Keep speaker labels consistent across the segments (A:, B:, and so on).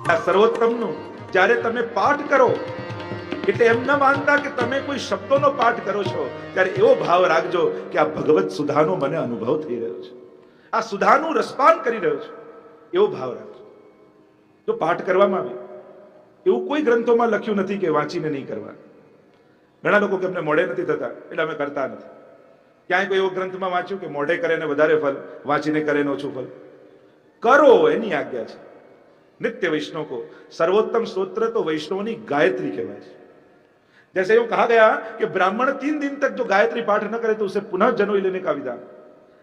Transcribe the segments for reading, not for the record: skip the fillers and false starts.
A: આ સર્વોત્તમનું જ્યારે તમે પાઠ કરો એટલે એમ ન માનતા કે તમે કોઈ શબ્દોનો પાઠ કરો છો, ત્યારે એવો ભાવ રાખજો કે આ ભગવત સુધાનો મને અનુભવ થઈ રહ્યો છે, આ સુધાનું રસપાન કરી રહ્યો છું, એવો ભાવ રાખજો. તો પાઠ કરવામાં આવે એવું કોઈ ગ્રંથોમાં લખ્યું નથી કે વાંચીને નહીં કરવા. ઘણા લોકો કે અમને મોઢે નથી થતા એટલે અમે કરતા નથી. ક્યાંય કોઈ એવો ગ્રંથમાં વાંચ્યું કે મોઢે કરે ને વધારે ફલ, વાંચીને કરે ને ઓછું ફલ? કરો એની આજ્ઞા છે. नित्य वैष्णव को सर्वोत्तम स्तोत्र तो वैष्णवों की गायत्री कहवाय है. जैसे यूं कहा गया कि ब्राह्मण 3 दिन तक जो गायत्री पाठ न करे तो उसे पुनः जनेऊ लेने का विधान,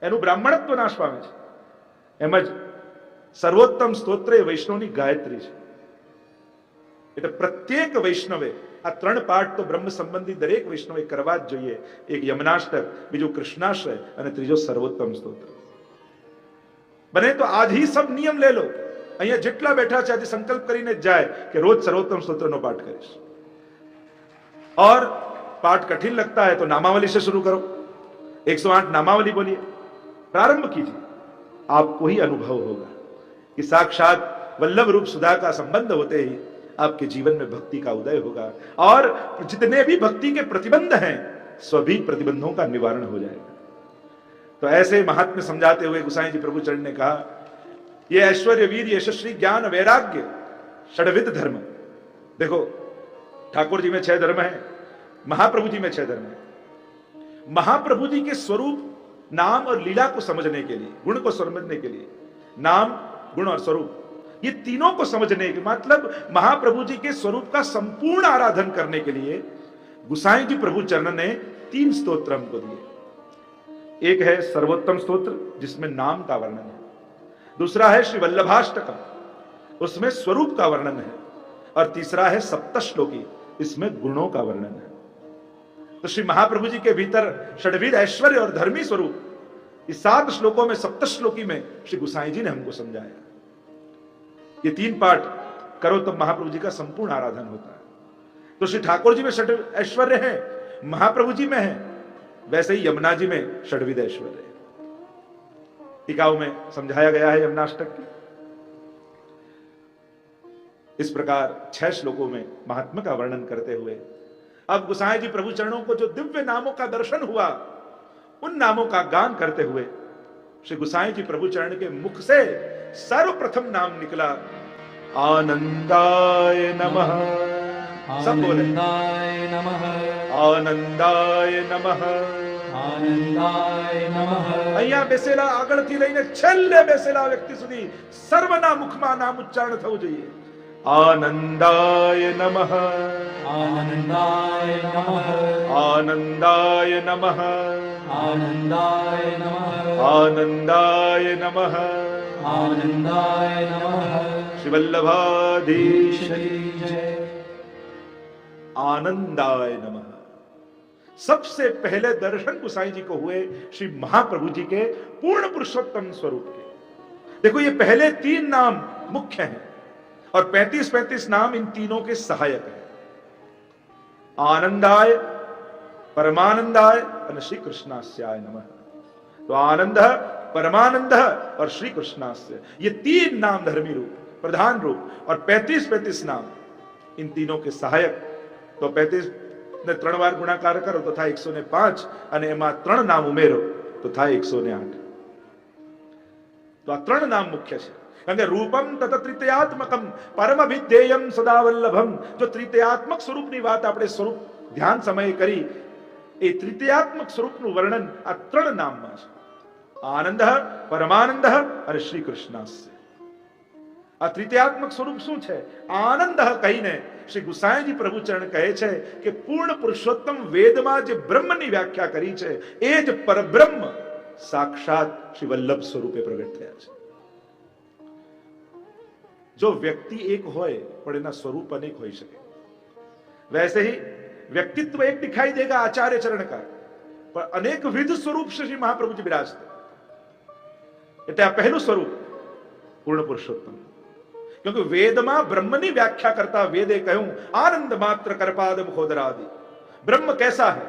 A: एनु ब्राह्मणत्व नाश पामे छे. एम ज सर्वोत्तम स्तोत्र ए वैष्णवनी गायत्री है. એટલે પ્રત્યેક વૈષ્ણવે આ 3 પાઠ તો બ્રહ્મ સંબંધી દરેક વૈષ્ણવે કરવા જ જોઈએ. એક યમનાષ્ટક, બીજું કૃષ્ણાશ્રય અને ત્રીજો સર્વોત્તમ સ્તોત્ર. બને તો આજ ही सब नियम ले लो. અહીંયા જેટલા બેઠા છે આજે સંકલ્પ કરીને જાય કે રોજ सर्वोत्तम स्तोत्रનો પાઠ કરીશ. और पाठ कठिन लगता है तो नामावली से शुरू करो. 108 नामावली बोलिए, प्रारंभ कीजिए. आपको ही अनुभव होगा कि साक्षात वल्लभ रूप सुधा का संबंध होते ही आपके जीवन में भक्ति का उदय होगा और जितने भी भक्ति के प्रतिबंध हैं सभी प्रतिबंधों का निवारण हो जाएगा. तो ऐसे महात्म्य समझाते हुए गोसाई जी प्रभु चरण ने कहा, ये ऐश्वर्य वीर यशस्वी ज्ञान वैराग्य षड्विध धर्म. देखो ठाकुर जी में 6 धर्म है, महाप्रभु जी में 6 धर्म है. महाप्रभु जी के स्वरूप, नाम और लीला को समझने के लिए, गुण को समझने के लिए, नाम, गुण और स्वरूप, ये तीनों को समझने के मतलब महाप्रभु जी के स्वरूप का संपूर्ण आराधन करने के लिए गोसाई जी प्रभु चरण ने 3 स्तोत्र हमको दिए. एक है सर्वोत्तम स्तोत्र जिसमें नाम का वर्णन है, दूसरा है श्री वल्लभाष्टकम, उसमें स्वरूप का वर्णन है, और तीसरा है सप्तश्लोकी, इसमें गुणों का वर्णन है. तो श्री महाप्रभु जी के भीतर षड्विध ऐश्वर्य और धर्मी स्वरूप इस 7 श्लोकों में, सप्तश्लोकी में श्री गोसाई जी ने हमको समझाया. ये 3 पाठ करो तब महाप्रभु जी का संपूर्ण आराधन होता है. तो श्री ठाकुर जी में षड ऐश्वर्य है, महाप्रभु जी में है, वैसे ही यमुना जी में षड्विध ऐश्वर्य है. टीकाओं में समझाया गया है यमुनाष्टक की. इस प्रकार 6 श्लोकों में महात्मा का वर्णन करते हुए अब गोसाई जी प्रभु चरणों को जो दिव्य नामों का दर्शन हुआ, उन नामों का गान करते हुए श्री गोसाई जी प्रभु चरण के मुख से सर्वप्रथम नाम निकला, आनंदाय नमः. सब बोले आनंदाय नमः, आनंदाय नमः, आनंदाय नमः. અહીંયા બેસેલા આગળથી લઈને છેલ્લે બેસેલા વ્યક્તિ સુધી સર્વના મુખમાં નામ ઉચ્ચારણ થવું જોઈએ. आनंदाय नमः, आनंदाय नमः, आनंदाय नमः, आनंदाय नमः, आनंदाय नमः, आनंदाय नमः. श्री वल्लभाधीश की जय. आनंदाय नमः. सबसे पहले दर्शन गोसाई जी को हुए श्री महाप्रभु जी के पूर्ण पुरुषोत्तम स्वरूप के. देखो ये पहले 3 नाम मुख्य हैं और 35-35 नाम इन तीनों के सहायक हैं. आनंदाय, परमानंदाय और श्री कृष्णास्याय नमः. तो आनंद, परमानंद और श्री कृष्णास्य, ये 3 नाम धर्मी रूप, प्रधान रूप, और 35-35 नाम इन तीनों के सहायक. तो 35 ने 3 વાર ગુણાકાર કરો તો થાય 105 અને એમાં 3 નામ ઉમેરો તો થાય 108. તો આ 3 નામ મુખ્ય છે. કારણ કે રૂપમ તત ત્રિતયાત્મકમ પરમ વિધેયમ સદા વલ્લભમ. જો ત્રિતયાત્મક સ્વરૂપની વાત આપણે સ્વરૂપ ધ્યાન સમયે કરી, એ ત્રિતયાત્મક સ્વરૂપનું વર્ણન આ 3 નામમાં છે. આનંદ, પરમાનંદ અને શ્રી કૃષ્ણાસ્ય. આ ત્રિતયાત્મક સ્વરૂપ શું છે? આનંદ કહીને શ્રી ગુસાઈજી પ્રભુ ચરણ કહે છે કે પૂર્ણ પુરુષોત્તમ વેદમાં જે બ્રહ્મની વ્યાખ્યા કરી છે એ જ પરબ્રહ્મ સાક્ષાત શ્રી વલ્લભ સ્વરૂપે પ્રગટ થયા છે. जो व्यक्ति एक होए पर एना स्वरूप अनेक हो सके, वैसे ही व्यक्तित्व एक दिखाई देगा आचार्य चरण का, पर अनेक विध स्वरूप से श्री महाप्रभु जी विराजते. એટલે આ પહેલું સ્વરૂપ પૂર્ણ પુરુષોત્તમ. क्योंकि वेद में ब्रह्म की व्याख्या करता वेदे कहूं आनंद मात्र करपाद मुखोदरादि. ब्रह्म कैसा है,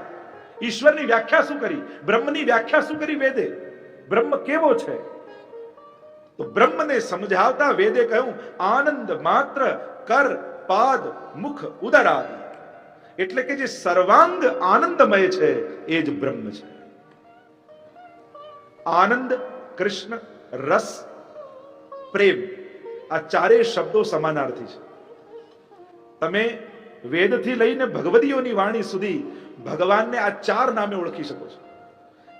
A: ईश्वर की व्याख्या शू करी, ब्रह्म की व्याख्या शू करी वेदे. ब्रह्म केवो छे તો બ્રહ્મને સમજાવતા વેદે કહ્યું આનંદ માત્ર કર પાદ મુખ ઉદરાદિ, એટલે કે જે સર્વાંગ આનંદમય છે એ જ બ્રહ્મ છે. આનંદ, કૃષ્ણ, રસ, પ્રેમ આ ચારેય શબ્દો સમાનાર્થી છે. તમે વેદથી લઈને ભગવદીઓની વાણી સુધી ભગવાનને આ ચાર નામે ઓળખી શકો છો.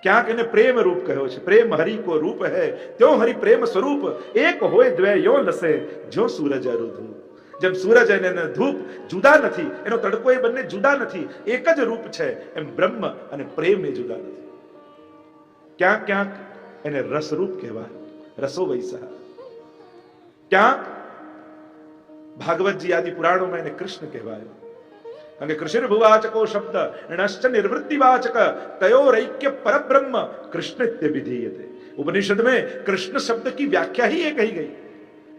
A: ક્યાંક એને પ્રેમ રૂપ કહ્યો છે, પ્રેમ હરિ કો રૂપ હૈ ત્યો હરિ પ્રેમ સ્વરૂપ, એક હોય દ્વે યો લસે જો સૂરજ અરુ ધૂપ. જેમ સૂરજ અને ધૂપ જુદા નથી, એનો તડકો એ બંને જુદા નથી, એક જ રૂપ છે, એમ બ્રહ્મ અને પ્રેમ એ જુદા નથી. ક્યાંક ક્યાંક એને રસરૂપ કહેવાય, રસો વૈસા. ક્યાંક ભાગવતજી આદિ પુરાણોમાં એને કૃષ્ણ કહેવાય. કારણ કે કૃષ્ણ ભુવાચકો શબ્દ નશ્ચ નિવૃત્તિવાચક તયોરૈક્ય પરબ્રહ્મ कृष्णत्य विधीयते. उपनिषद में कृष्ण शब्द की व्याख्या ही ये कही गई.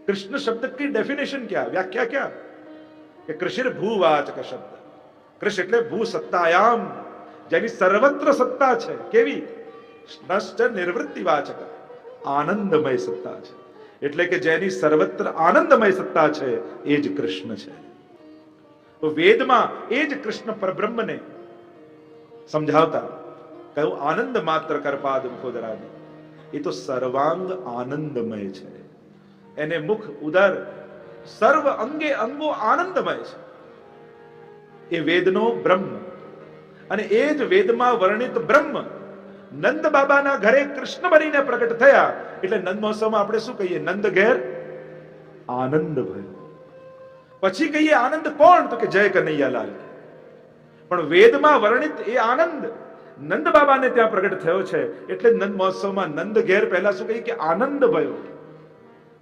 A: कृष्ण शब्द की डेफिनेशन क्या, व्याख्या क्या, कि कृष्ण भूवाचक शब्द. કૃષ્ણ એટલે ભૂ સત્તાયામ, જેની સર્વત્ર સત્તા છે. કેવી? નશ્ચ નિવૃત્તિવાચક, આનંદમય સત્તા છે. એટલે કે જેની સર્વત્ર આનંદમય સત્તા છે એ જ કૃષ્ણ છે. તો વેદમાં એ જ કૃષ્ણ પરબ્રહ્મને સમજાવતા કહ્યું આનંદ માત્ર કરપાદ મુખોદરાદિ, એ તો સર્વાંગ આનંદમય છે. એને મુખ ઉદર સર્વ અંગે અંગો આનંદમય છે. એ વેદનો બ્રહ્મ, અને એ જ વેદમાં વર્ણિત બ્રહ્મ નંદ બાબાના ઘરે કૃષ્ણ બનીને પ્રગટ થયા. એટલે નંદ મહોત્સવમાં આપણે શું કહીએ? નંદ ઘેર આનંદ ભયો. પછી કહીએ આનંદ કોણ? તો કે જય કનૈયાલાલ. પણ વેદમાં વર્ણિત એ આનંદ નંદ બાબાને ત્યાં પ્રગટ થયો છે. એટલે નંદ મહોત્સવમાં નંદ ઘેર પહેલા શું કહીએ? કે આનંદ ભયો.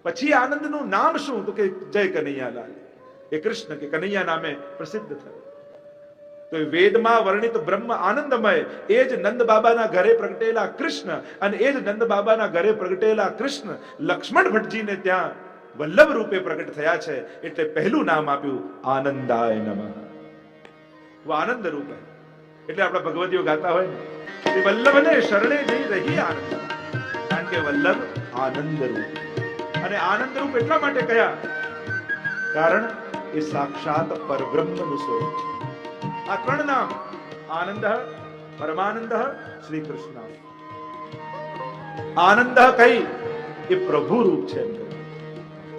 A: પછી આનંદનું નામ શું? તો કે જય કનૈયાલાલ. એ કૃષ્ણ કે કનૈયા નામે પ્રસિદ્ધ થયો. તો વેદમાં વર્ણિત બ્રહ્મ આનંદમય, એ જ નંદ બાબાના ઘરે પ્રગટેલા કૃષ્ણ, અને એ જ નંદ બાબાના ઘરે પ્રગટેલા કૃષ્ણ લક્ષ્મણ ભટ્ટજીને ત્યાં વલ્લભ રૂપે પ્રગટ થયા છે. એટલે પહેલું નામ આપ્યું આનંદાય નમઃ. આનંદ રૂપ. એટલે આપણા ભગવતીઓ ગાતા હોય ને, વલ્લભને શરણે જઈ રહી આનંદ, કારણ કે વલ્લભ આનંદ રૂપ. અને આનંદ રૂપ એટલા માટે કયા? કારણ એ સાક્ષાત પરબ્રહ્મનું સ્વરૂપ છે. આ ત્રણ નામ આનંદ, પરમાનંદ, શ્રી કૃષ્ણ. આનંદ કઈ? એ પ્રભુ રૂપ છે.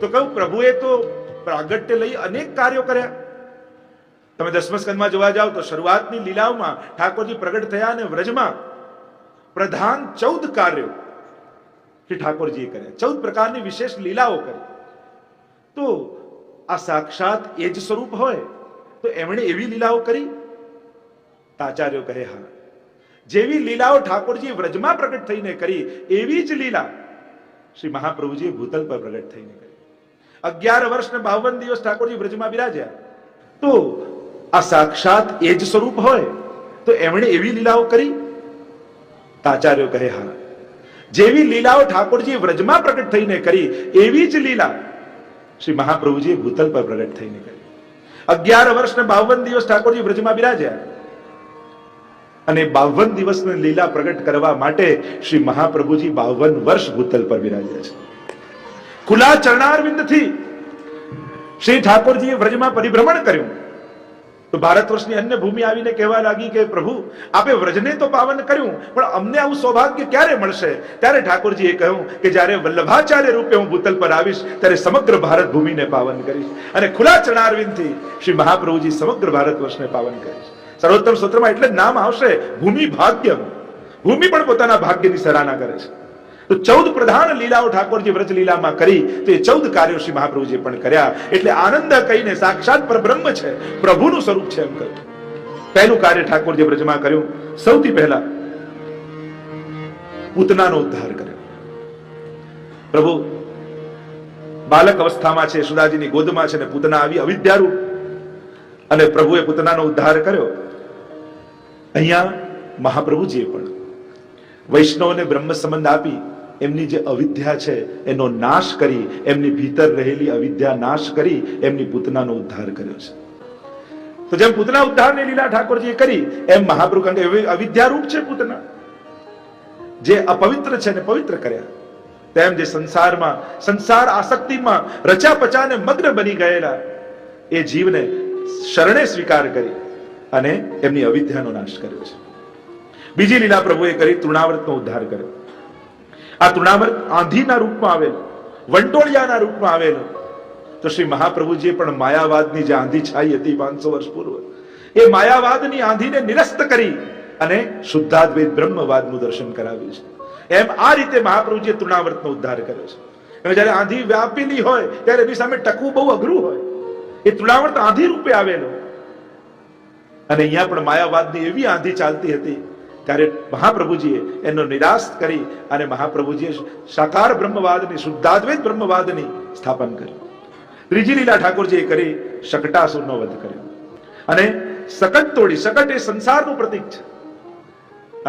A: તો કહું પ્રભુએ તો પ્રાગટ્ય લઈ અનેક કાર્યો કર્યા. તમે દસમા સ્કંદમાં જોવા જાવ તો શરૂઆતની લીલાઓમાં ઠાકોરજી પ્રગટ થયા અને વ્રજમાં પ્રધાન 14 કાર્યો શ્રી ઠાકોરજીએ કર્યા. 14 પ્રકારની વિશેષ લીલાઓ કરી. તો આ સાક્ષાત એ જ સ્વરૂપ હોય તો એમણે એવી લીલાઓ કરી? આચાર્યો કહે હા, જેવી લીલાઓ ઠાકોરજી વ્રજમાં પ્રગટ થઈને કરી એવી જ લીલા શ્રી મહાપ્રભુજીએ ભૂતલ પર પ્રગટ થઈને કરી. 11 વર્ષ ને 52 દિવસ ઠાકોરજી વ્રજમાં બિરાજ્યા. તો આ સાક્ષાત એ જ સ્વરૂપ હોય તો એમણે એવી લીલાઓ કરી? આચાર્યો કહે હા, જેવી લીલાઓ ઠાકોરજી વ્રજમાં પ્રગટ થઈને કરી એવી જ લીલા શ્રી મહાપ્રભુજીએ ભૂતલ પર પ્રગટ થઈને કરી. 11 વર્ષ ને 52 દિવસ ઠાકોરજી વ્રજમાં બિરાજ્યા, અને 52 દિવસની લીલા પ્રગટ કરવા માટે શ્રી મહાપ્રભુજી 52 વર્ષ ભૂતલ પર બિરાજ્યા છે. ખુલ્લા ચરણારવિંદથી શ્રી ઠાકોરજીએ વ્રજમાં પરિભ્રમણ કર્યું. તો ભારત વર્ષની અન્ય ભૂમિ આવીને કહેવા લાગી કે પ્રભુ આપે વ્રજને તો પાવન કર્યું, પણ અમને આવું સૌભાગ્ય ક્યારે મળશે? ત્યારે ઠાકોરજીએ કહ્યું કે જ્યારે વલ્લભાચાર્ય રૂપે હું ભૂતલ પર આવીશ ત્યારે સમગ્ર ભારત ભૂમિને પાવન કરીશ, અને ખુલ્લા ચરણારવિંદથી શ્રી મહાપ્રભુજી સમગ્ર ભારત વર્ષને પાવન કરીશ. સર્વોત્તમ સ્તોત્રમાં એટલે જ નામ આવશે ભૂમિ ભાગ્યમ. ભૂમિ પણ પોતાના ભાગ્યની સરાહના કરે છે. તો 14 પ્રધાન લીલાઓ ઠાકોરજી વ્રજ લીલામાં કરી, તો એ 14 કાર્યો શ્રી મહાપ્રભુજીએ પણ કર્યા. એટલે આનંદ કહીને સાક્ષાત પરબ્રહ્મ છે, પ્રભુનું સ્વરૂપ છે એમ કહ્યું. પહેલું કાર્ય ઠાકોરજી વ્રજમાં કર્યું, સૌથી પહેલા પૂતનાનો ઉદ્ધાર કર્યો. પ્રભુ બાલક અવસ્થામાં છે, સુદાજીની ગોદમાં છે, ને પૂતના આવી અવિદ્યારૂપ, અને પ્રભુએ પૂતનાનો ઉદ્ધાર કર્યો. અહીંયા મહાપ્રભુજીએ પણ વૈષ્ણવને બ્રહ્મ સંબંધ આપી એમની જે અવિદ્યા છે એનો નાશ કરી, એમની ભીતર રહેલી અવિદ્યા નાશ કરી એમની પૂતનાનો ઉદ્ધાર કર્યો છે. તો જેમ પૂતના ઉદ્ધારની લીલા ઠાકોરજીએ કરી, એમ મહાપ્રભુ કારણ કે અવિદ્યારૂપ છે પૂતના, જે અપવિત્ર છે ને પવિત્ર કર્યા. તેમ જે સંસારમાં સંસાર આસક્તિમાં રચા પચાને મગ્ન બની ગયેલા એ જીવને શરણે સ્વીકાર કરી અને એમની અવિદ્યાનો નાશ કર્યો છે. બીજી લીલા પ્રભુએ કરી તૃણાવર્તનો ઉદ્ધાર કર્યો. આ તૃણાવર્ત આંધીના રૂપમાં આવેલો, વંટોળિયાના રૂપમાં આવેલો. તો શ્રી મહાપ્રભુજીએ પણ માયાવાદની જે આંધી છાઈ હતી 500 વર્ષ પૂર્વ, એ માયાવાદની આંધીને નિરસ્ત કરી અને શુદ્ધાદ્વૈત બ્રહ્મવાદનું દર્શન કરાવ્યું છે. એમ આ રીતે મહાપ્રભુજીએ તૃણાવર્તનો ઉદ્ધાર કર્યો છે. અને જ્યારે આંધી વ્યાપેલી હોય ત્યારે એની સામે ટકવું બહુ અઘરું હોય. એ તૃણાવર્ત આંધી રૂપે આવેલો. અને અહીંયા પણ માયાવાદની એવી આંધી ચાલતી હતી ત્યારે મહાપ્રભુજીએ એનો નિરાશ કરી અને મહાપ્રભુજીએ સાકાર બ્રહ્મવાદની, શુદ્ધાદ્વૈત બ્રહ્મવાદની સ્થાપન કર્યું. ત્રીજી લીલા ઠાકોરજીએ કરી શકટાસુરનો વધ કર્યો અને શકટ તોડી. શકટ એ સંસારનું પ્રતીક છે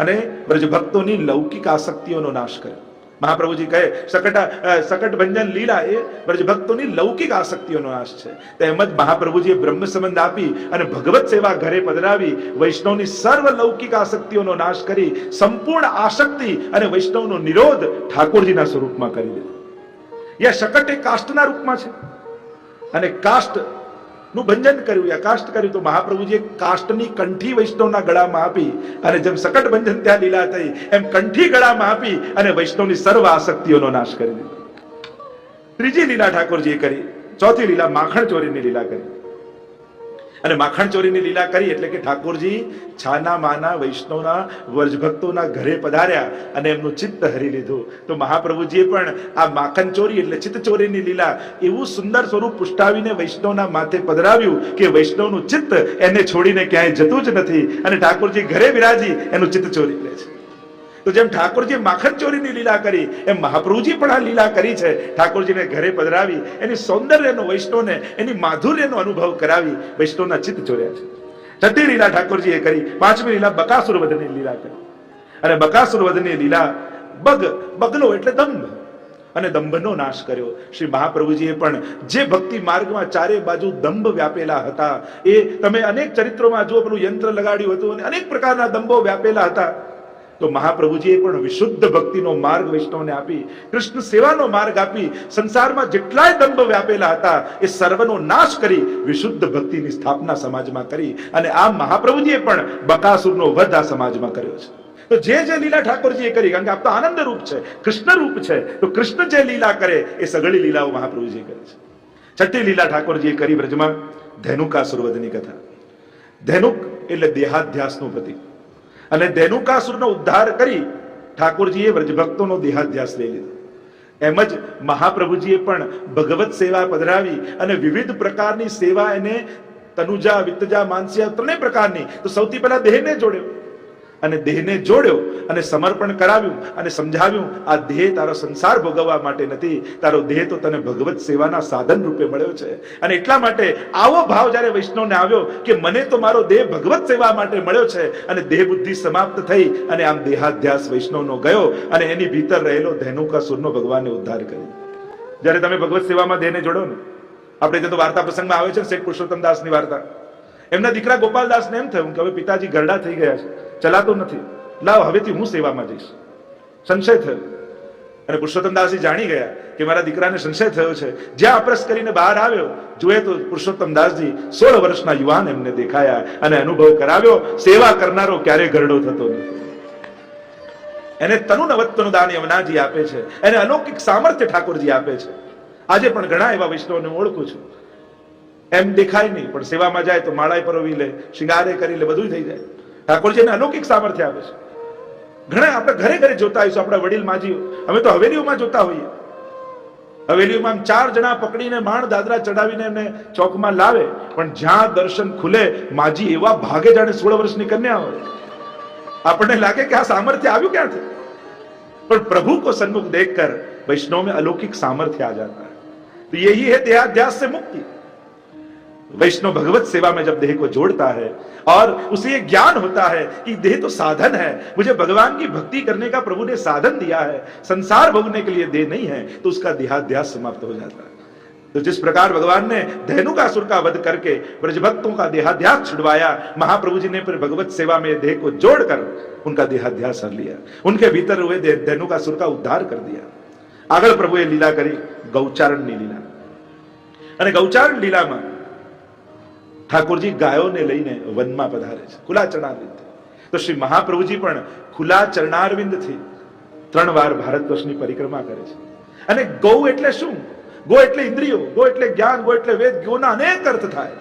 A: અને બ્રજભક્તોની લૌકિક આસક્તિઓનો નાશ કર્યો. મહાપ્રભુજી કહે શકટ ભંજન લીલા એ બ્રજભક્તોની લૌકિક આસક્તિઓનો નાશ છે. તેમજ મહાપ્રભુજીએ બ્રહ્મ સંબંધ આપી અને ભગવત સેવા ઘરે પધરાવી વૈષ્ણવની સર્વ લૌકિક આસક્તિઓનો નાશ કરી સંપૂર્ણ આસક્તિ અને વૈષ્ણવનો નિરોધ ઠાકોરજીના સ્વરૂપમાં કરી દીધો. યા શકટ એ કાષ્ટના રૂપમાં છે અને કાષ્ટ નું ભંજન કર્યું, યા કાષ્ટ કર્યું. તો મહાપ્રભુજીએ કાષ્ટની કંઠી વૈષ્ણવના ગળામાં આપી અને જેમ શકટ ભંજન ત્યાં લીલા થઈ એમ કંઠી ગળામાં આપી અને વૈષ્ણવની સર્વ આસક્તિઓનો નાશ કરી દીધો. ત્રીજી લીલા ઠાકોરજીએ કરી. ચોથી લીલા માખણ ચોરીની લીલા કરી. અને માખણ ચોરીની લીલા કરી એટલે કે ઠાકોરજી છાના માના વૈષ્ણવના વ્રજભક્તોના ઘરે પધાર્યા અને એમનું ચિત્ત હરી લીધું. તો મહાપ્રભુજીએ પણ આ માખણ ચોરી એટલે ચિત્ત ચોરીની લીલા એવું સુંદર સ્વરૂપ પુષ્ટાવીને વૈષ્ણવના માથે પધરાવ્યું કે વૈષ્ણવનું ચિત્ત એને છોડીને ક્યાંય જતું જ નથી અને ઠાકોરજી ઘરે વિરાજી એનું ચિત્ત ચોરી લે છે. તો જેમ ઠાકોરજીએ માખણ ચોરીની લીલા કરી એમ મહાપ્રભુજી પણ આ લીલા કરી છે. ઠાકોરજીને ઘરે પધરાવી એની સૌંદર્યનો, વૈષ્ણવને એની માધુર્યનો અનુભવ કરાવી વૈષ્ણવના ચિત્ત ચોર્યા છે. છઠ્ઠી લીલા ઠાકોરજીએ કરી. પાંચમી લીલા બકાસુર વધની લીલા કરી. અને બકાસુર વધની લીલા બગલો એટલે દંભ અને દંભનો નાશ કર્યો. શ્રી મહાપ્રભુજીએ પણ જે ભક્તિ માર્ગમાં ચારે બાજુ દંભ વ્યાપેલા હતા એ તમે અનેક ચરિત્રોમાં જુઓ. પેલું યંત્ર લગાડ્યું હતું અને અનેક પ્રકારના દંભો વ્યાપેલા હતા. તો મહાપ્રભુજીએ પણ વિશુદ્ધ ભક્તિનો માર્ગ વૈષ્ણવને આપી, કૃષ્ણ સેવાનો માર્ગ આપી, સંસારમાં જેટલાય દંભ વ્યાપેલા હતા એ સર્વનો નાશ કરી વિશુદ્ધ ભક્તિની સ્થાપના સમાજમાં કરી. અને આ મહાપ્રભુજીએ પણ બકાસુરનો વધ આ સમાજમાં કર્યો છે. તો જે લીલા ઠાકોરજીએ કરી, કારણ કે આપ તો આનંદ રૂપ છે, કૃષ્ણ રૂપ છે, તો કૃષ્ણ જે લીલા કરે એ સગળી લીલાઓ મહાપ્રભુજી કરે છે. છઠ્ઠી લીલા ઠાકોરજીએ કરી બ્રજમાં ધેનુકાસુર વધની કથા. ધેનુક એટલે દેહાધ્યાસનું પ્રતીક અને ધેનુકાસુરનો ઉદ્ધાર કરી ઠાકોરજીએ વ્રજભક્તોનો દેહાધ્યાસ લઈ લીધો. એમ જ મહાપ્રભુજીએ પણ ભગવત સેવા પધરાવી અને વિવિધ પ્રકારની સેવા એને તનુજા, વિત્તજા, માનસિયા ત્રણેય પ્રકારની. તો સૌથી પહેલા દેહને જોડ્યો અને દેહને જોડ્યો અને સમર્પણ કરાવ્યું અને સમજાવ્યું આ દેહ તારો સંસાર ભોગવવા માટે નથી, તારો દેહ તો તને ભગવત સેવાના સાધન રૂપે મળ્યો છે. અને એટલા માટે આવો ભાવ જ્યારે વૈષ્ણવને આવ્યો કે મને તો મારો દેહ ભગવત સેવા માટે મળ્યો છે અને દેહ બુદ્ધિ સમાપ્ત થઈ અને આમ દેહાધ્યાસ વૈષ્ણવનો ગયો અને એની ભીતર રહેલો ધેનુકાસુરનો ભગવાને ઉદ્ધાર કર્યો. જ્યારે તમે ભગવત સેવામાં દેહને જોડો ને, આપણે ત્યાં તો વાર્તા પ્રસંગમાં આવે છે શેઠ પુરુષોત્તમ દાસની વાર્તા. એમના દીકરા ગોપાલદાસને એમ થયું કે હવે પિતાજી ગરડા થઈ ગયા છે, ચલાતો નથી, લાવ હવેથી હું સેવામાં જઈશ. સંશય થયો અને પુરુષોત્તમદાસજી જાણી ગયા કે મારા દીકરાને સંશય થયો છે. જ્યાં અપરસ કરીને બહાર આવ્યો જોઈએ તો પુરુષોત્તમદાસજી 16 વર્ષના યુવાન એમને દેખાયા અને અનુભવ કરાવ્યો સેવા કરનારો ક્યારે ગરડો થતો નથી. એને તનુ નવત્વનું દાન યમુનાજી આપે છે, એને અલૌકિક સામર્થ્ય ઠાકોરજી આપે છે. આજે પણ ઘણા એવા વૈષ્ણવને હું ઓળખું છું, એમ દેખાય નહીં પણ સેવામાં જાય તો માળાએ પરોવી લે, શિંગારે કરી લે, બધું થઈ જાય. ઠાકોરજીને અલૌકિક સામર્થ્ય આપે છે. ઘણા આપણે ઘરે ઘરે જોતા આવીશું, આપણા વડીલ માજીઓ, અમે તો હવેલીઓમાં જોતા હોઈએ. હવેલીઓમાં 4 જણા પકડીને માણ દાદરા ચડાવીને એમને ચોકમાં લાવે, પણ જ્યાં દર્શન ખુલે માજી એવા ભાગે જાણે 16 વર્ષની કન્યા હોય. આપણને લાગે કે આ સામર્થ્ય આવ્યું ક્યાંથી? પણ प्रभु को सन्मुख देखकर वैष्णव में अलौकिक सामर्थ्य आ जाता है. तो यही है देहाध्यास से मुक्ति. वैष्णव भगवत सेवा में जब देह को जोड़ता है और उसे ये ज्ञान होता है कि देह तो साधन है, मुझे भगवान की भक्ति करने का प्रभु ने साधन दिया है, संसार भोगने के लिए देह नहीं है, तो उसका देहाध्यास समाप्त हो जाता है. तो जिस प्रकार भगवान ने धेनुकासुर का वध करके ब्रजभक्तों का देहाध्यास छुड़वाया, महाप्रभु जी ने फिर भगवत सेवा में देह को जोड़कर उनका देहाध्यास हर लिया, उनके भीतर हुए धेनुकासुर का उद्धार कर दिया. આગળ પ્રભુએ લીલા કરી ગૌચારણની લીલા, અને ગૌચારણ લીલામાં ઠાકોરજી ગાયોને લઈને વનમાં પધારે છે ખુલ્લા ચરણારવિંદ. તો શ્રી મહાપ્રભુજી પણ ખુલ્લા ચરણારવિંદથી 3 વાર ભારત વર્ષની પરિક્રમા કરે છે. અને ગૌ એટલે શું? ગો એટલે ઇન્દ્રિયો, ગો એટલે જ્ઞાન, ગો એટલે વેદ, ગોના અનેક અર્થ થાય.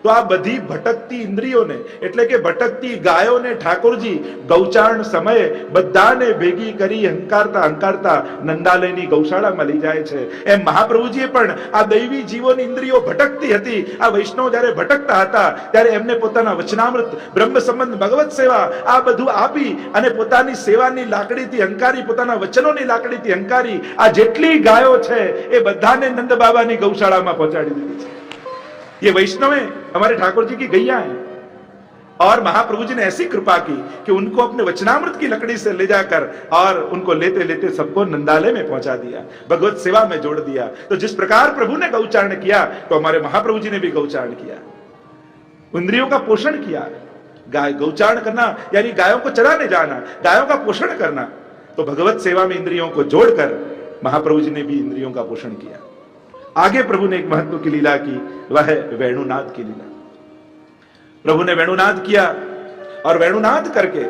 A: તો આ બધી ભટકતી ઇન્દ્રિયોને એટલે કે ભટકતી ગાયોને ઠાકોરજી ગૌચારણ સમયે બધાને ભેગી કરી હંકારતા નંદાલયની ગૌશાળામાં લઈ જાય છે. એમ મહાપ્રભુજીએ પણ આ દૈવી જીવોની ઇન્દ્રિયો ભટકતી હતી. આ વૈષ્ણવ જ્યારે ભટકતા હતા ત્યારે એમને પોતાના વચનામૃત, બ્રહ્મ સંબંધ, ભગવત સેવા આ બધું આપી અને પોતાની સેવાની લાકડીથી હંકારી, પોતાના વચનોની લાકડીથી હંકારી આ જેટલી ગાયો છે એ બધાને નંદ બાબાની ગૌશાળામાં પહોંચાડી દીધી છે. ये वैष्णव है, हमारे ठाकुर जी की गैया है. और महाप्रभु जी ने ऐसी कृपा की कि उनको अपने वचनामृत की लकड़ी से ले जाकर और उनको लेते लेते सबको नंदालय में पहुंचा दिया, भगवत सेवा में जोड़ दिया. तो जिस प्रकार प्रभु ने गौचारण किया तो हमारे महाप्रभु जी ने भी गौचारण किया, इंद्रियों का पोषण किया. गाय गौचारण करना यानी गायों को चराने जाना, गायों का पोषण करना. तो भगवत सेवा में इंद्रियों को जोड़कर महाप्रभु जी ने भी इंद्रियों का पोषण किया. आगे प्रभु ने एक महत्व की लीला की, वह है वेणुनाद की लीला. प्रभु ने वेणुनाद किया और वेणुनाद करके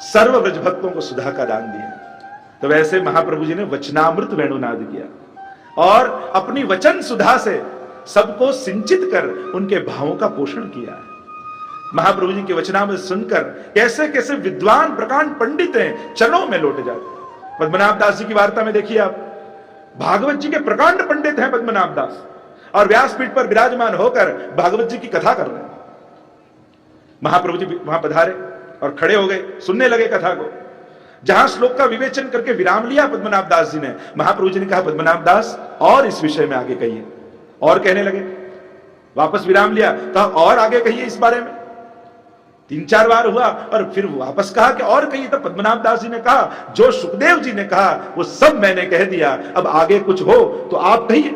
A: सर्व ब्रज भक्तों को सुधा का दान दिया. तो वैसे महाप्रभु जी ने वचनामृत वेणुनाद किया और अपनी वचन सुधा से सबको सिंचित कर उनके भावों का पोषण किया. महाप्रभु जी के वचनामृत सुनकर कैसे कैसे विद्वान प्रकांड पंडित हैं चरणों में लौट जाते. पद्मनाभ दास जी की वार्ता में देखिए आप, भागवत जी के प्रकांड पंडित हैं पद्मनाभ दास, और व्यासपीठ पर विराजमान होकर भागवत जी की कथा कर रहे हैं. महाप्रभु जी वहां पधारे और खड़े हो गए, सुनने लगे कथा को. जहां श्लोक का विवेचन करके विराम लिया पद्मनाभ दास जी ने, महाप्रभु जी ने कहा पद्मनाभ दास और इस विषय में आगे कहिए. और कहने लगे, वापस विराम लिया, कहा और आगे कहिए इस बारे में. 3-4 बार हुआ और फिर वापस कहा कि और कहिए. तो पद्मनाभ दास जी ने कहा जो सुखदेव जी ने कहा वो सब मैंने कह दिया, अब आगे कुछ हो तो आप कहिए.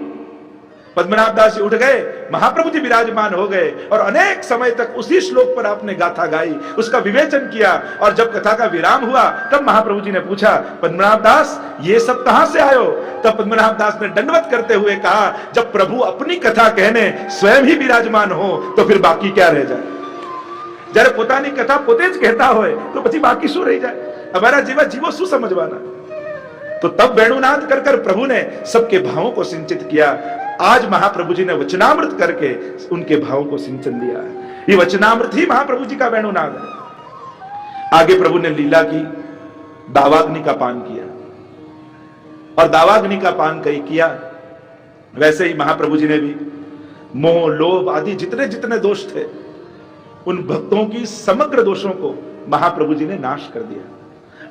A: पद्मनाभ दास जी उठ गए, महाप्रभु जी विराजमान हो गए और अनेक समय तक उसी श्लोक पर आपने गाथा गाई, उसका विवेचन किया. और जब कथा का विराम हुआ तब महाप्रभु जी ने पूछा, पद्मनाभ दास ये सब कहां से आयो? तब पद्मनाभ दास ने दंडवत करते हुए कहा, जब प्रभु अपनी कथा कहने स्वयं ही विराजमान हो तो फिर बाकी क्या रह जाए. जયારે પોતાની કથા પોતે જ કહેતા હોય તો પછી બાકી શું રહી જાય? हमारा जीवा जीवो શું समझवाना. तो तब वेणुनाद कर कर प्रभु ने सबके भावों को सिंचित किया. आज महाप्रभु जी ने वचनामृत करके उनके भावों को सिंचन दिया है. ये वचनामृत ही महाप्रभु जी का वेणुनाद है. आगे प्रभु ने लीला की, दावाग्नि का पान किया और दावाग्नि का पान कहीं किया. वैसे ही महाप्रभु जी ने भी मोह, लोभ आदि जितने जितने दोष थे उन भक्तों की समग्र दोषों को महाप्रभु जी ने नाश कर दिया.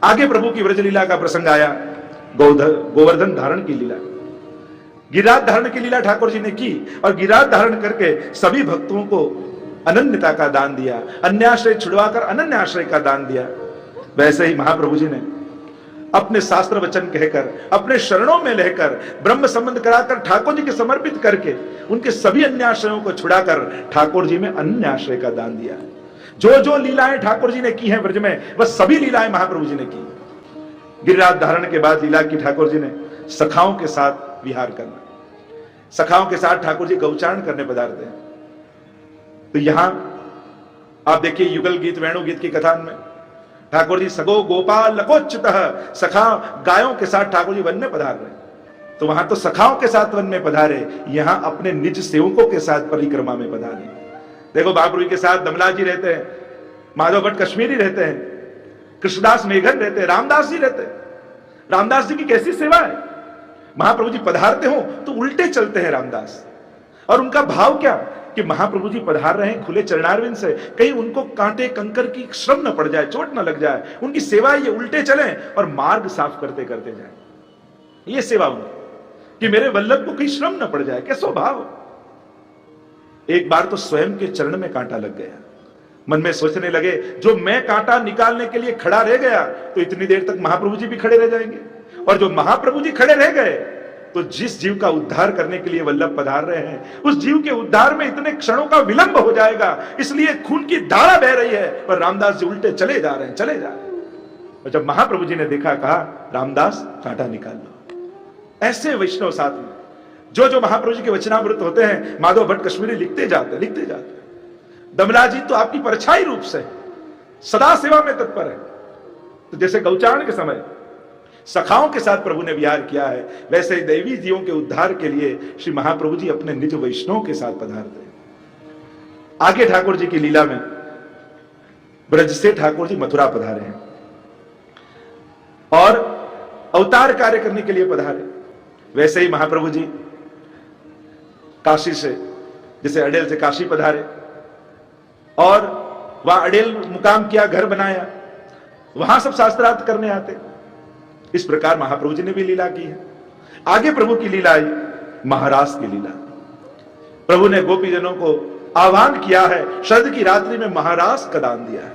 A: आगे प्रभु की व्रज लीला का प्रसंग आया, गोवर्धन धारण की लीला. गिरिराज धारण की लीला ठाकुर जी ने की और गिरिराज धारण करके सभी भक्तों को अनन्यता का दान दिया, अन्याश्रय छुड़वाकर अनन्याश्रय का दान दिया. वैसे ही महाप्रभु जी ने अपने शास्त्र वचन कहकर, अपने शरणों में रहकर, ब्रह्म संबंध कराकर ठाकुर जी के समर्पित करके उनके सभी अन्याश्रयों को छुड़ाकर ठाकुर जी में अन्याश्रय का दान दिया. जो जो लीलाएं ठाकुर जी ने की हैं ब्रज में, वह सभी लीलाएं महाप्रभु जी ने की. गिरिराज धारण के बाद लीला की ठाकुर जी ने सखाओं के साथ विहार करना. सखाओं के साथ ठाकुर जी गौचारण करने पधारते हैं. तो यहां आप देखिए युगल गीत, वेणु गीत की कथा में ठाकुर जी सगो गोपाल लकोच्युतः, सखा गायों के साथ ठाकुर जी वन में पधार रहे. तो वहां तो सखाओं के साथ वन में पधारे, यहां अपने निज सेवकों के साथ परिक्रमा में पधारे. देखो महाप्रभु के साथ दमला जी रहते हैं, माधव भट्ट कश्मीरी रहते हैं, कृष्णदास मेघन रहते हैं, रामदास जी रहते हैं. रामदास जी की कैसी सेवा है. महाप्रभु जी पधारते हो तो उल्टे चलते हैं रामदास. और उनका भाव क्या कि महाप्रभु जी पधार रहे हैं खुले चरणारविंद से, कहीं उनको कांटे कंकर की श्रम न पड़ जाए, चोट न लग जाए. उनकी सेवा ये उल्टे चलें और मार्ग साफ करते करते जाए. ये सेवा उनकी कि मेरे वल्लभ को कहीं श्रम न पड़ जाए. कैसो भाव. एक बार तो स्वयं के चरण में कांटा लग गया. मन में सोचने लगे, जो मैं कांटा निकालने के लिए खड़ा रह गया तो इतनी देर तक महाप्रभु जी भी खड़े रह जाएंगे. और जो महाप्रभु जी खड़े रह गए तो जिस जीव का उद्धार करने के लिए वल्लभ पधार रहे हैं, उस जीव के उद्धार में इतने क्षणों का विलंब हो जाएगा. इसलिए खून की धारा बह रही है और रामदास जी उल्टे चले जा रहे हैं, चले जा रहे हैं. और जब महाप्रभु जी ने देखा, कहा रामदास कांटा निकाल लो। ऐसे वैष्णव साथ में जो जो महाप्रभु जी के वचनामृत होते हैं, माधव भट्ट कश्मीरी लिखते जाते। दमला जी तो आपकी परछाई रूप से सदा सेवा में तत्पर है। तो जैसे गौचारण के समय सखाओं के साथ प्रभु ने विहार किया है, वैसे ही दैवी जीवों के उद्धार के लिए श्री महाप्रभु जी अपने निज वैष्णव के साथ पधारते हैं। आगे ठाकुर जी की लीला में ब्रज से ठाकुर जी मथुरा पधारे हैं और अवतार कार्य करने के लिए पधारे। वैसे ही महाप्रभु जी काशी से, जैसे अडेल से काशी पधारे और वहां अडेल मुकाम किया, घर बनाया, वहां सब शास्त्रार्थ करने आते। इस प्रकार महाप्रभु जी ने भी लीला की है। आगे प्रभु की लीला आई महारास की लीला। प्रभु ने गोपीजनों को आह्वान किया है, शरद की रात्रि में महारास का दान दिया है।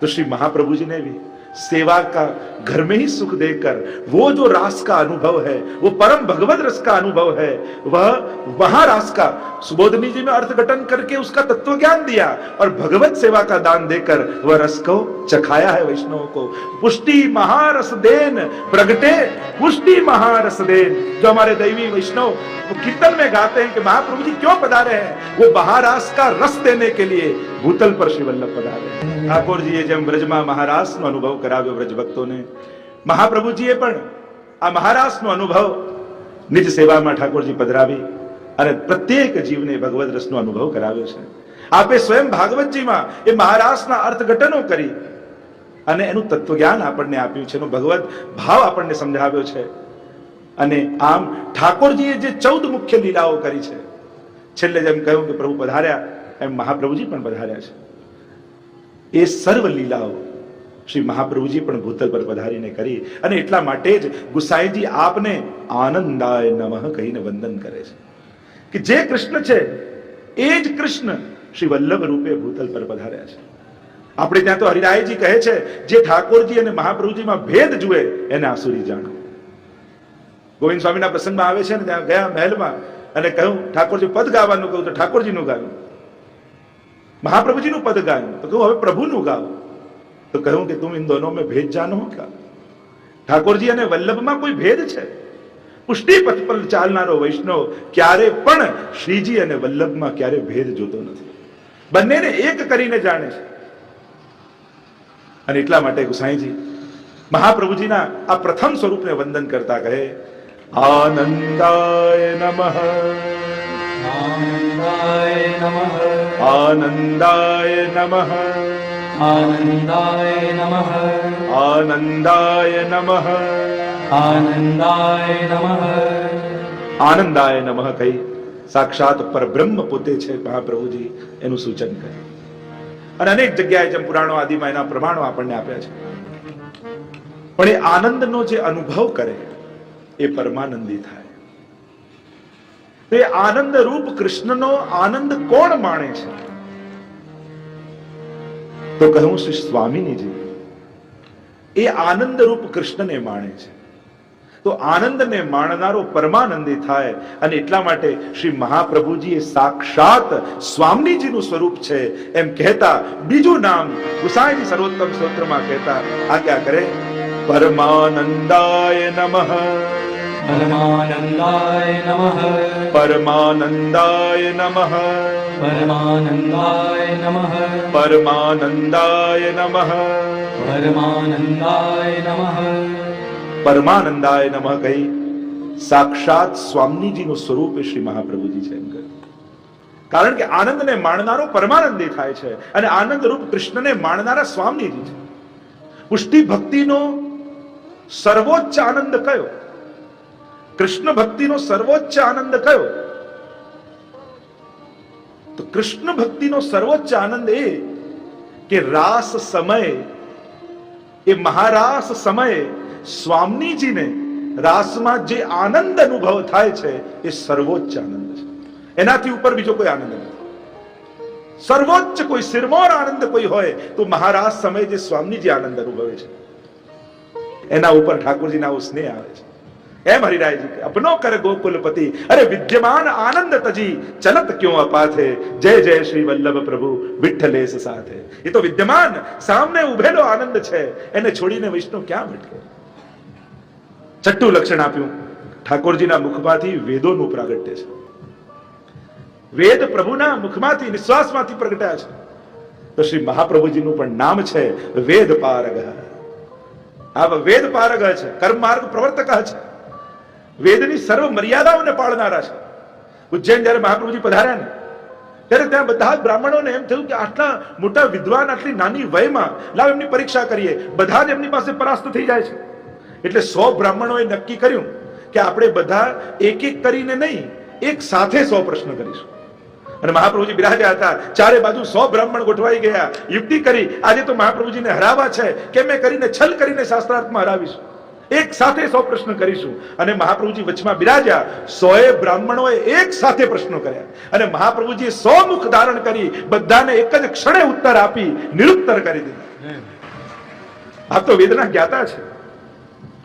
A: तो श्री महाप्रभु जी ने भी सेवा का घर में ही सुख देकर वो जो रास का अनुभव है, वो परम भगवत रस का अनुभव है, वह वहां रास का सुबोधनी जी में अर्थघटन करके उसका तत्व ज्ञान दिया और भगवत सेवा का दान देकर वह रस को चखाया है वैष्णवों को। पुष्टि महारस देन प्रगटे, पुष्टि महारस देन। जो हमारे दैवी वैष्णव कीर्तन में गाते हैं कि महाप्रभु जी क्यों पधारे हैं, वो महारास का रस देने के लिए भूतल पर श्री वल्लभ पधारे हैं। ठाकुर जी जेम ब्रजमा महारास नो अनुभव कराव्यो ब्रज भक्तों ने, મહાપ્રભુજીએ પણ આ મહારાસનો અનુભવ નિજ સેવામાં ઠાકોરજી પધરાવી અને પ્રત્યેક જીવને ભગવદ રસનો અનુભવ કરાવ્યો છે. આપે સ્વયં ભાગવતજીમાં એ મહારાસના અર્થઘટનો કરી અને એનું તત્વજ્ઞાન આપણને આપ્યું છે, એનો ભગવત ભાવ આપણને સમજાવ્યો છે. અને આમ ઠાકોરજીએ જે 14 મુખ્ય લીલાઓ કરી છે, છેલ્લે જેમ કહ્યું કે પ્રભુ પધાર્યા એમ મહાપ્રભુજી પણ પધાર્યા છે. એ સર્વ લીલાઓ શ્રી મહાપ્રભુજી પણ ભૂતલ પર પધારીને કરી અને એટલા માટે જ ગુસાઈજી આપને આનંદાય નમઃ કહીને વંદન કરે છે કે જે કૃષ્ણ છે એ જ કૃષ્ણ શ્રી વલ્લભ રૂપે ભૂતલ પર પધાર્યા છે. આપણે ત્યાં તો હરિરાયજી કહે છે, જે ઠાકોરજી અને મહાપ્રભુજીમાં ભેદ જુએ એને આસુરી જાણે. ગોવિંદ સ્વામીના પ્રસંગમાં આવે છે ને, ત્યાં ગયા મહેલમાં અને કહ્યું ઠાકોરજી પદ ગાવાનું, કહ્યું તો ઠાકોરજીનું ગાયું. महाप्रभु जी નું પદ ગાયું તો કહું હવે પ્રભુનું ગાવ. તો કહ્યું કે તુમ इन दोनों में भेद जानो हो क्या? ઠાકોરજી અને વલ્લભમાં કોઈ ભેદ છે? પુષ્ટિ પથ પર ચાલનારો વૈષ્ણવ ક્યારે પણ શ્રીજી અને વલ્લભમાં ક્યારે ભેદ જોતો નથી, બંનેને એક કરીને જાણે છે. અને એટલા માટે ગુસાઈજી મહાપ્રભુજીના આ પ્રથમ સ્વરૂપને વંદન કરતા કહે આનંદાય નમઃ,
B: आनंदाय नमः,
A: आनंदाय नमः,
B: आनंदाय नमः,
A: आनंदाय नमः,
B: आनंदाय नमः.
A: आनंदाय नमः કહી સાક્ષાત પરબ્રહ્મ પોતે છે મહાપ્રભુજી એનું સૂચન કરે. અને અનેક જગ્યાએ જેમ પુરાણો આદિમાં એના પ્રમાણો આપણને આપ્યા છે. પણ એ આનંદનો જે અનુભવ કરે એ પરમાનંદી થાય. તો એ આનંદ રૂપ કૃષ્ણનો આનંદ કોણ માણે છે? તો કહું શ્રી સ્વામિનીજી એ આનંદ રૂપ કૃષ્ણને માણે છે. તો આનંદને માણનારો પરમાનંદી થાય. અને એટલા માટે શ્રી મહાપ્રભુજી એ સાક્ષાત સ્વામીજીનું સ્વરૂપ છે એમ કહેતા બીજું નામ ગુસાઈજી સર્વોત્તમ સ્તોત્રમાં કહેતા આજ્ઞા કરે પરમાનંદાય નમઃ,
B: परमानंदाय नमः,
A: परमानंदाय नमः,
B: परमानंदाय नमः,
A: परमानंदाय नमः,
B: परमानंदाय नमः.
A: परमानंदाय नमः કહી સાક્ષાત સ્વામીજીનું સ્વરૂપ શ્રી મહાપ્રભુજી છે એમ કહે. કારણ કે આનંદને માણનારો પરમાનંદી થાય છે અને આનંદ રૂપ કૃષ્ણને માણનારા સ્વામીજી છે. પુષ્ટિ ભક્તિનો સર્વોચ્ચ આનંદ કયો? કૃષ્ણ ભક્તિનો સર્વોચ્ચ આનંદ કયો? તો કૃષ્ણ ભક્તિનો સર્વોચ્ચ આનંદ એ કે રાસ સમયે, એ મહારાસ સમયે સ્વામીજીને રાસમાં જે આનંદ અનુભવ થાય છે એ સર્વોચ્ચ આનંદ છે. એનાથી ઉપર બીજો કોઈ આનંદ નથી. સર્વોચ્ચ કોઈ સિરમોર આનંદ કોઈ હોય તો મહારાસ સમયે જે સ્વામીજી આનંદ અનુભવે છે એના ઉપર ઠાકોરજીના સ્નેહ આવે છે. એમ હરિરાયજી કે અપનો કર ગોકુલપતિ અરે વિદ્યમાન આનંદ તજી ચલત ક્यों અપાથે જય જય શ્રી વલ્લભ પ્રભુ વિઠ્ઠલેશ સાથે. એ તો વિદ્યમાન સામે ઉભેલો આનંદ છે, એને છોડીને વૈષ્ણવ ક્યાં ભટકે. છઠ્ઠું લક્ષણ આપ્યું, ઠાકોરજીના મુખમાંથી વેદોનું પ્રાગટ્ય છે. વેદ પ્રભુના મુખમાંથી નિશ્વાસમાંથી પ્રગટ્યા છે. તો શ્રી મહાપ્રભુજીનું પણ નામ છે વેદ પારગ. આ વેદ પારગ છે, કર્મ માર્ગ પ્રવર્તક છે, વેદની સર્વ મર્યાદાઓને પાળનારા છે. ઉજ્જૈન જયારે મહાપ્રભુજી પધાર્યા ને ત્યારે ત્યાં બધા જ બ્રાહ્મણોને એમ થયું કે આટલા મોટા વિદ્વાન આટલી નાની વયમાં લાવ એમની પરીક્ષા કરીએ. બધા જ એમની પાસે પરાસ્ત થઈ જાય છે. એટલે 100 બ્રાહ્મણોએ નક્કી કર્યું કે આપણે બધા એક એક કરીને નહીં, એક સાથે 100 પ્રશ્ન કરીશું. અને મહાપ્રભુજી બિરાજ્યા હતા, ચારે બાજુ 100 બ્રાહ્મણ ગોઠવાઈ ગયા, યુક્તિ કરી આજે તો મહાપ્રભુજીને હરાવવા છે કે મેં કરીને છલ કરીને શાસ્ત્રાર્થમાં હરાવીશું, એક સાથે 100 પ્રશ્ન કરીશું. અને મહાપ્રભુજી વચમાં બિરાજ્યા, 100 બ્રાહ્મણોએ એક સાથે પ્રશ્નો કર્યા અને મહાપ્રભુજીએ 100 મુખ ધારણ કરી બધાને એક જ ક્ષણે ઉત્તર આપી નિરુત્તર કરી દીધા. આપ તો વેદના જ્ઞાતા છે,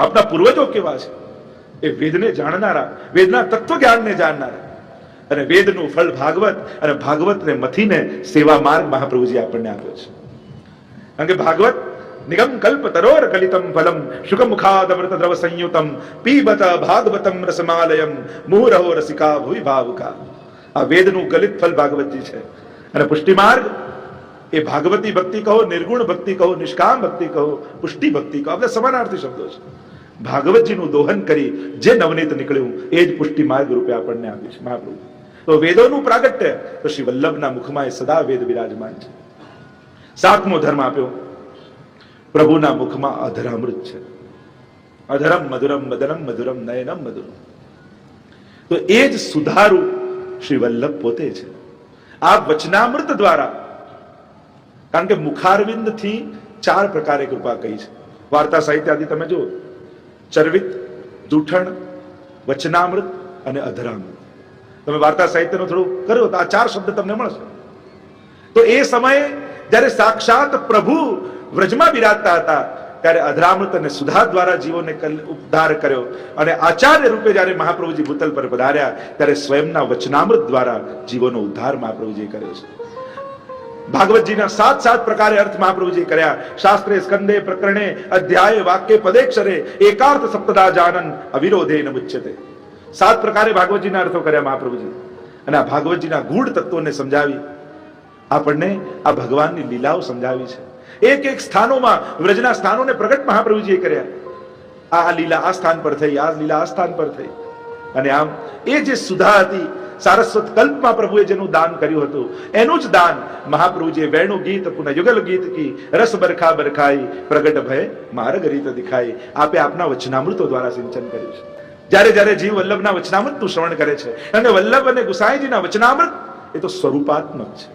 A: આપના પૂર્વજો કેવા છે, એ વેદને જાણનારા, વેદના તત્વ જ્ઞાનને જાણનારા. અને વેદનું ફળ ભાગવત, અને ભાગવતને મથીને સેવા માર્ગ મહાપ્રભુજી આપણને આપ્યો છે. કારણ કે ભાગવત નિગમ કલ્પ તરોર કલિતમ ફલમ શુકમુખાદ અમૃત દ્રવ સંયુતમ પીબત ભાગવતમ રસમાલયમ મુહુરહો રસિકા ભુવિ ભાવુકા. આ વેદનું ગલિત ફલ ભાગવતજી છે. અને પુષ્ટિ માર્ગ એ ભાગવતી ભક્તિ કહો, નિર્ગુણ ભક્તિ કહો, નિષ્કામ ભક્તિ કહો, પુષ્ટિ ભક્તિ કહો, આપણે સમાનાર્થી શબ્દો છે. ભાગવતજીનું દોહન કરી જે નવનીત નીકળ્યું એ જ પુષ્ટિ માર્ગ રૂપે આપણને આપ્યું છે મહાપ્રભુ. તો વેદોનું પ્રાગટ્ય તો શ્રી વલ્લભના મુખમાં એ સદા વેદ વિરાજમાન છે. 7મો ધર્મ આપ્યો, પ્રભુના મુખમાં અધરામૃત છે. અધરમ મધુરમ મદનમ મધુરમ નયનમ મધુરમ. તો એ જ સુધારું શ્રી વલ્લભ પોતે છે. આ વચનામૃત દ્વારા, કારણ કે મુખારવિંદ થી 4 પ્રકારે કૃપા કહી છે. વાર્તા સાહિત્ય આદિ તમે જુઓ, ચરવિત, જૂઠણ, વચનામૃત અને અધરામૃત. તમે વાર્તા સાહિત્યનો થોડું કરો તો આ 4 શબ્દ તમને મળશે. તો એ સમયે જ્યારે સાક્ષાત પ્રભુ વ્રજમાં બિરાજતા હતા ત્યારે અધરામૃત અને સુધા દ્વારા જીવોને ઉદ્ધાર કર્યો. અને આચાર્ય રૂપે જ્યારે મહાપ્રભુજી ભૂતલ પર પધાર્યા ત્યારે સ્વયંના વચનામૃત દ્વારા જીવોનો ઉદ્ધાર મહાપ્રભુજીએ કર્યો છે. ભાગવતજીના 7 પ્રકારે અર્થ મહાપ્રભુજી કર્યા. શાસ્ત્રે, સ્કંદે, પ્રકરણે, અધ્યાય, વાક્ય, પદેક્ષરે એકાર્થ સપ્તદા જાનન અવિરોધેન મુચ્યતે. 7 પ્રકારે ભાગવતજીના અર્થો કર્યા મહાપ્રભુજી. અને આ ભાગવતજીના ગૂઢ તત્વોને સમજાવી આપણને આ ભગવાનની લીલાઓ સમજાવી છે. એક એક સ્થાનોમાં વ્રજના સ્થાનોને પ્રગટ મહાપ્રભુજીએ કર્યા. આ લીલા આ સ્થાન પર થઈ, આ લીલા આ સ્થાન પર થઈ. અને આમ એ જે સુધા હતી, સારસ્વત કલ્પમાં પ્રભુએ જેનું દાન કર્યું હતું એનું જ દાન મહાપ્રભુજીએ વેણુ ગીત પુનઃ યુગલ ગીત કી રસ બરખા બરખાઈ પ્રગટ ભય માર્ગ રીત દિખાઈ. આપે આપના વચનામૃતો દ્વારા સિંચન કર્યું છે. જ્યારે જ્યારે જીવ વલ્લભના વચનામૃતનું શ્રવણ કરે છે, અને વલ્લભ અને ગુસાઈજીના વચનામૃત એ તો સ્વરૂપાત્મક છે.